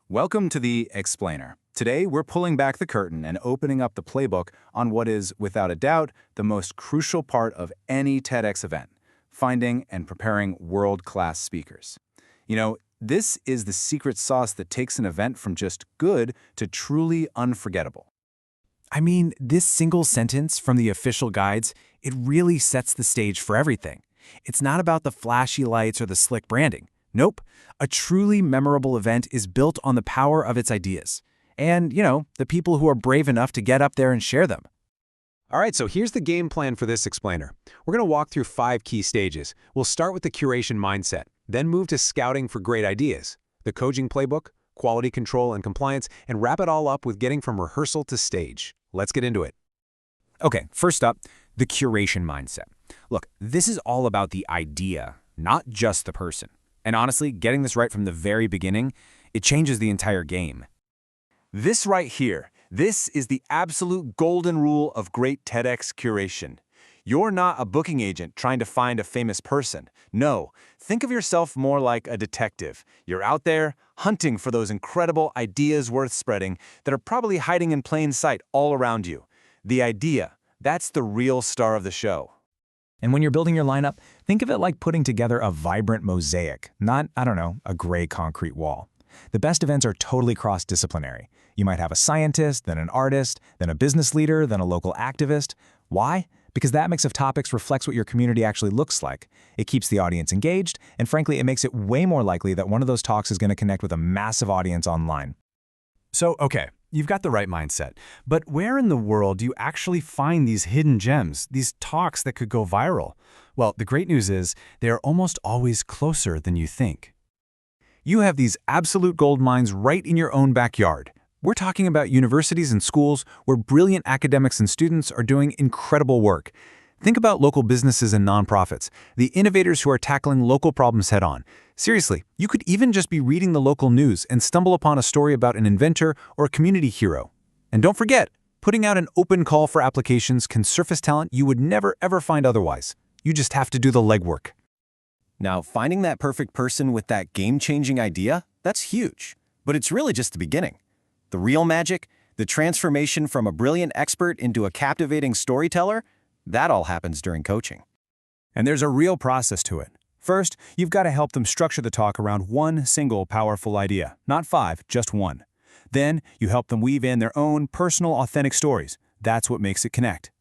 Welcome to the Explainer. Today, we're pulling back the curtain and opening up the playbook on what is, without a doubt, the most crucial part of any TEDx event, finding and preparing world-class speakers. This is the secret sauce that takes an event from just good to truly unforgettable. I mean, this single sentence from the official guides, it really sets the stage for everything. It's not about the flashy lights or the slick branding. Nope. A truly memorable event is built on the power of its ideas. And, the people who are brave enough to get up there and share them. All right, so here's the game plan for this explainer. We're going to walk through 5 key stages. We'll start with the curation mindset, then move to scouting for great ideas, the coaching playbook, quality control and compliance, and wrap it all up with getting from rehearsal to stage. Let's get into it. Okay, first up, the curation mindset. Look, this is all about the idea, not just the person. And honestly, getting this right from the very beginning, it changes the entire game. This right here, this is the absolute golden rule of great TEDx curation. You're not a booking agent trying to find a famous person. No, think of yourself more like a detective. You're out there hunting for those incredible ideas worth spreading that are probably hiding in plain sight all around you. The idea, that's the real star of the show. And when you're building your lineup, think of it like putting together a vibrant mosaic, not, a gray concrete wall. The best events are totally cross-disciplinary. You might have a scientist, then an artist, then a business leader, then a local activist. Why? Because that mix of topics reflects what your community actually looks like. It keeps the audience engaged, and frankly, it makes it way more likely that one of those talks is going to connect with a massive audience online. So, okay, you've got the right mindset, but where in the world do you actually find these hidden gems, these talks that could go viral? Well, the great news is they are almost always closer than you think. You have these absolute gold mines right in your own backyard. We're talking about universities and schools where brilliant academics and students are doing incredible work. Think about local businesses and nonprofits, the innovators who are tackling local problems head-on. Seriously, you could even just be reading the local news and stumble upon a story about an inventor or a community hero. And don't forget, putting out an open call for applications can surface talent you would never ever find otherwise. You just have to do the legwork. Now, finding that perfect person with that game-changing idea, that's huge. But it's really just the beginning. The real magic, the transformation from a brilliant expert into a captivating storyteller, that all happens during coaching. And there's a real process to it. First, you've got to help them structure the talk around one single powerful idea, not 5, just one. Then, you help them weave in their own personal, authentic stories. That's what makes it connect.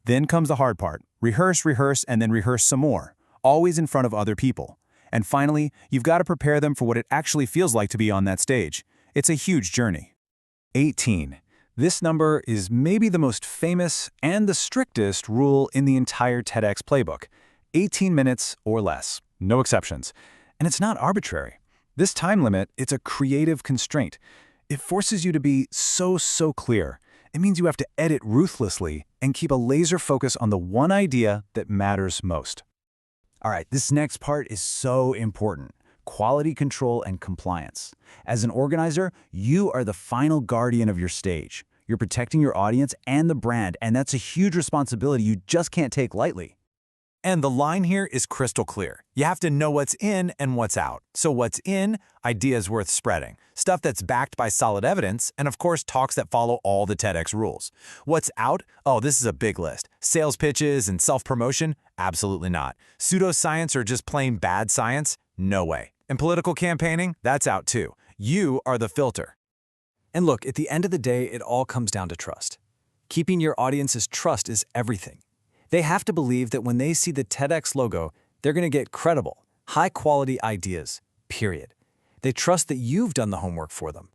Then comes the hard part. Rehearse, and then rehearse some more, always in front of other people. And finally, you've got to prepare them for what it actually feels like to be on that stage. It's a huge journey. 18. This number is maybe the most famous and the strictest rule in the entire TEDx playbook. 18 minutes or less, no exceptions. And it's not arbitrary. This time limit, it's a creative constraint. It forces you to be so clear. It means you have to edit ruthlessly and keep a laser focus on the one idea that matters most. All right, this next part is so important. Quality control and compliance. As an organizer, you are the final guardian of your stage. You're protecting your audience and the brand, and that's a huge responsibility you just can't take lightly. And the line here is crystal clear. You have to know what's in and what's out. So what's in? Ideas worth spreading. Stuff that's backed by solid evidence, and of course talks that follow all the TEDx rules. What's out? Oh, this is a big list. Sales pitches and self-promotion? Absolutely not. Pseudoscience or just plain bad science? No way. And political campaigning? That's out too. You are the filter. And look, at the end of the day, it all comes down to trust. Keeping your audience's trust is everything. They have to believe that when they see the TEDx logo, they're going to get credible, high-quality ideas, period. They trust that you've done the homework for them.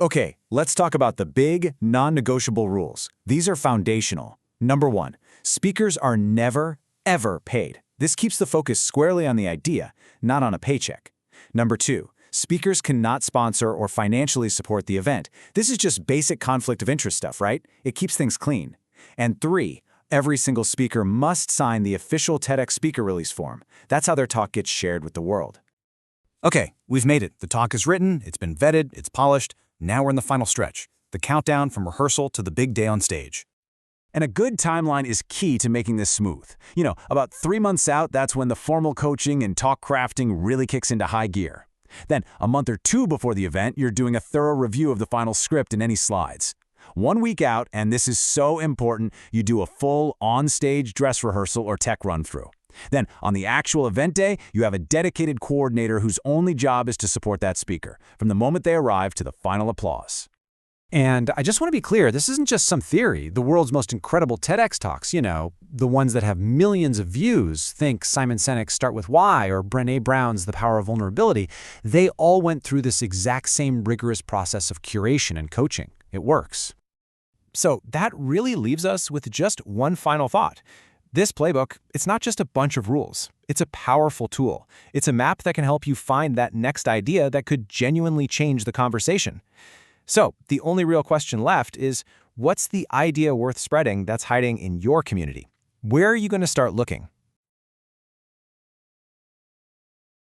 Okay, let's talk about the big, non-negotiable rules. These are foundational. Number 1, speakers are never, ever paid. This keeps the focus squarely on the idea, not on a paycheck. Number 2, speakers cannot sponsor or financially support the event. This is just basic conflict of interest stuff, right? It keeps things clean. And 3, every single speaker must sign the official TEDx speaker release form. That's how their talk gets shared with the world. Okay, we've made it. The talk is written, it's been vetted, it's polished. Now we're in the final stretch, the countdown from rehearsal to the big day on stage. And a good timeline is key to making this smooth. About 3 months out, that's when the formal coaching and talk crafting really kicks into high gear. Then, a month or two before the event, you're doing a thorough review of the final script and any slides. 1 week out, and this is so important, you do a full on-stage dress rehearsal or tech run-through. Then, on the actual event day, you have a dedicated coordinator whose only job is to support that speaker, from the moment they arrive to the final applause. And I just want to be clear, this isn't just some theory. The world's most incredible TEDx talks, the ones that have millions of views, think Simon Sinek's Start With Why or Brené Brown's The Power of Vulnerability, they all went through this exact same rigorous process of curation and coaching. It works. So that really leaves us with just one final thought. This playbook, it's not just a bunch of rules. It's a powerful tool. It's a map that can help you find that next idea that could genuinely change the conversation. So the only real question left is, what's the idea worth spreading that's hiding in your community? Where are you going to start looking?